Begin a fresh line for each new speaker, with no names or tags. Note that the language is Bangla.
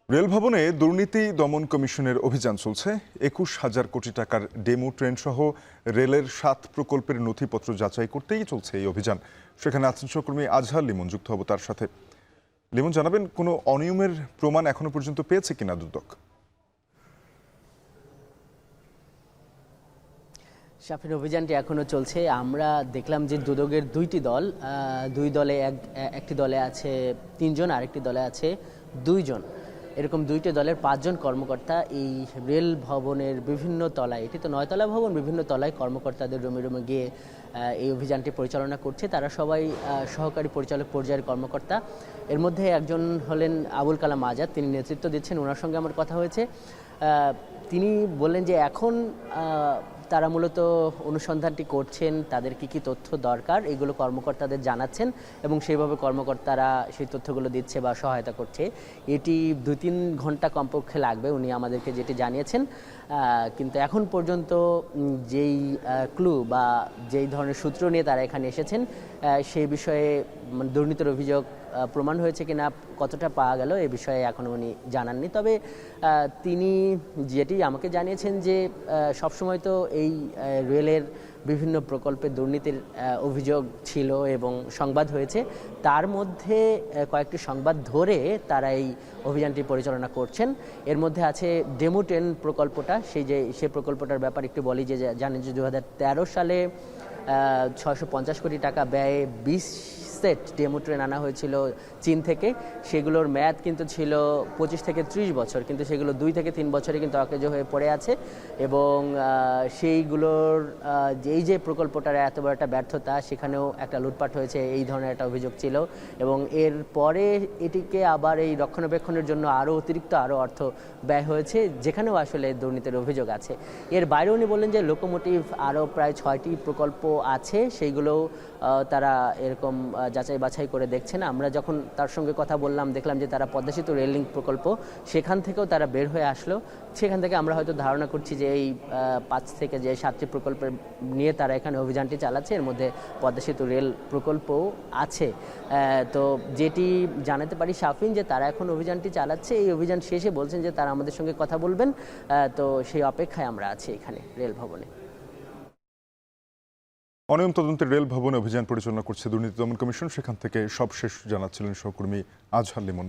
রেল ভবনে দুর্নীতি দমন কমিশনের অভিযান চলছে। ২১,০০০ কোটি টাকার ডেমো ট্রেন সহ রেলের ৭ প্রকল্পের নথিপত্র যাচাই করতেই চলছে এই অভিযান। সেখানে আছেন সহকর্মী আজহার লিমন, যুক্ত হব তার সাথে। লিমন, জানাবেন কোনো অনিয়মের প্রমাণ এখনো পর্যন্ত পেয়েছে কিনা দুদক?
সাফির, অভিযানটি এখনো চলছে। আমরা দেখলাম যে দুদকের দুই দলে একটি দলে আছে ৩ জন, আরেকটি দলে আছে ২ জন। এরকম দুইটি দলের ৫ জন কর্মকর্তা এই রেল ভবনের বিভিন্ন তলায়, এটি তো ৯ তলা ভবন, বিভিন্ন তলায় কর্মকর্তাদের রুমে রুমে গিয়ে এই অভিযানটি পরিচালনা করছে। তারা সবাই সহকারী পরিচালক পর্যায়ের কর্মকর্তা। এর মধ্যে একজন হলেন আবুল কালাম আজাদ, তিনি নেতৃত্ব দিচ্ছেন। ওনার সঙ্গে আমার কথা হয়েছে। তিনি বললেন যে এখন তারা মূলত অনুসন্ধানটি করছেন, তাদের কি তথ্য দরকার এগুলো কর্মকর্তাদের জানাচ্ছেন এবং সেইভাবে কর্মকর্তারা সেই তথ্যগুলো দিচ্ছে বা সহায়তা করছে। এটি ২-৩ ঘন্টা কমপক্ষে লাগবে, উনি আমাদেরকে যেটি জানিয়েছেন। কিন্তু এখন পর্যন্ত যেই ক্লু বা যেই ধরনের সূত্র নিয়ে তারা এখানে এসেছেন সেই বিষয়ে দুর্নীতির অভিযোগ প্রমাণ হয়েছে কিনা, কতটা পাওয়া গেল এ বিষয়ে এখনও উনি জানাননি। তবে তিনি যেটি আমাকে জানিয়েছেন যে সবসময় তো এই রেলের বিভিন্ন প্রকল্পে দুর্নীতির অভিযোগ ছিল এবং সংবাদ হয়েছে। তার মধ্যে কয়েকটি সংবাদ ধরে তারা এই অভিযানটি পরিচালনা করছেন। এর মধ্যে আছে ডেমো ট্রেন প্রকল্পটা। সেই প্রকল্পটার ব্যাপারে একটু বলি যে জানেন যে ২০১৩ সালে ৬৫০ কোটি টাকা ব্যয়ে ২০ সেট ডেমো ট্রেন আনা হয়েছিল চীন থেকে। সেগুলোর মেয়াদ কিন্তু ছিল ২৫ থেকে ৩০ বছর, কিন্তু সেগুলো ২ থেকে ৩ বছরে কিন্তু অকেজো হয়ে পড়ে আছে। এবং সেইগুলোর যে প্রকল্পটার এত বড় একটা ব্যর্থতা, সেখানেও একটা লুটপাট হয়েছে, এই ধরনের একটা অভিযোগ ছিল। এবং এর পরে এটিকে আবার এই রক্ষণাবেক্ষণের জন্য অতিরিক্ত অর্থ ব্যয় হয়েছে, যেখানেও আসলে দুর্নীতির অভিযোগ আছে। এর বাইরে উনি বললেন যে লোকোমোটিভ আরও প্রায় ৬টি প্রকল্প আছে, সেইগুলোও তারা এরকম যাচাই বাছাই করে দেখছেন। আমরা যখন তার সঙ্গে কথা বললাম, দেখলাম যে তারা পদ্মা সেতু রেল লিঙ্ক প্রকল্প, সেখান থেকেও তারা বের হয়ে আসলো। সেখান থেকে আমরা হয়তো ধারণা করছি যে এই ৫ থেকে যে ৭টি প্রকল্পের নিয়ে তারা এখানে অভিযানটি চালাচ্ছে, এর মধ্যে পদ্মা সেতু রেল প্রকল্পও আছে। তো যেটি জানাতে পারি শাফিন, যে তারা এখন অভিযানটি চালাচ্ছে। এই অভিযান শেষে বলছেন যে তারা আমাদের সঙ্গে কথা বলবেন। তো সেই অপেক্ষায় আমরা আছি এখানে রেল ভবনে।
অনিয়ম তদন্তের রেল ভবনে অভিযান পরিচালনা করছে দুর্নীতি দমন কমিশন। সেখান থেকে সবশেষ জানাচ্ছিলেন সহকর্মী আজহার লিমন।